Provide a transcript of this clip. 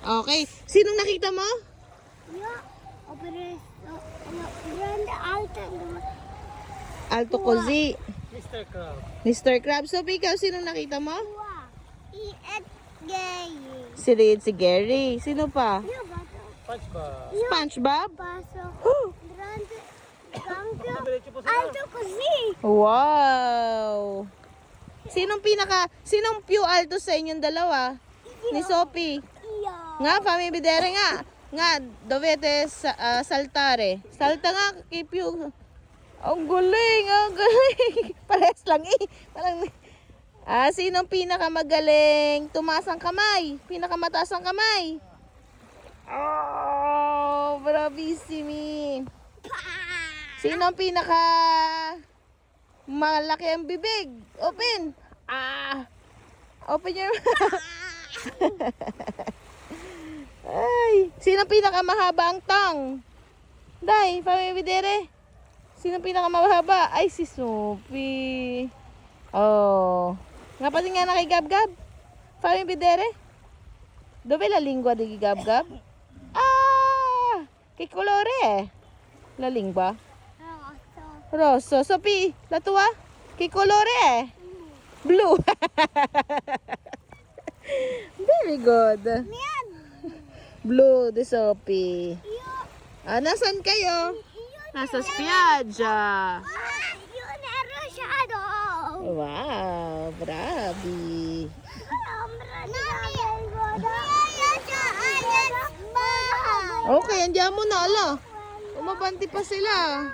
Okay. Sinong nakita mo? Alto Cozy. Mr. Crab. Mr. Crab. So, ikaw, sinong nakita mo? Gay. Si Gary. Sino pa? SpongeBob. SpongeBob? Diretso po Alto Cozy. Wow! Sinong Pew Alto sa inyong dalawa? Ni Sophie. Nga, pamibidere nga. Nga, dovete saltare. Salta nga, kay Pew. Ang galing, ang galing. Parehas lang eh. Parang, sinong pinakamagaling? Tumaas ang kamay. Pinakamataas ang kamay. Oh, bravissimi. Sino ang pinaka malaki ang bibig? Open. Open your Ay, sino ang pinaka mahaba ang tong? Dai, pamibidere. Sino ang pinaka mahaba? Ay, si Sophie. Oh. Nga pati nga na kay Gab-Gab. Pamibidere. Dove la lingua di Gab-Gab? Kay colore la lingua. Rosso. Sophie, la tua? Che colore è? Blue. Very good. Blue de Sophie. Nasaan kayo? Nasa spiaggia. Wow, bravi. Okay, andiyan mo na, ala. Umabanti pa sila.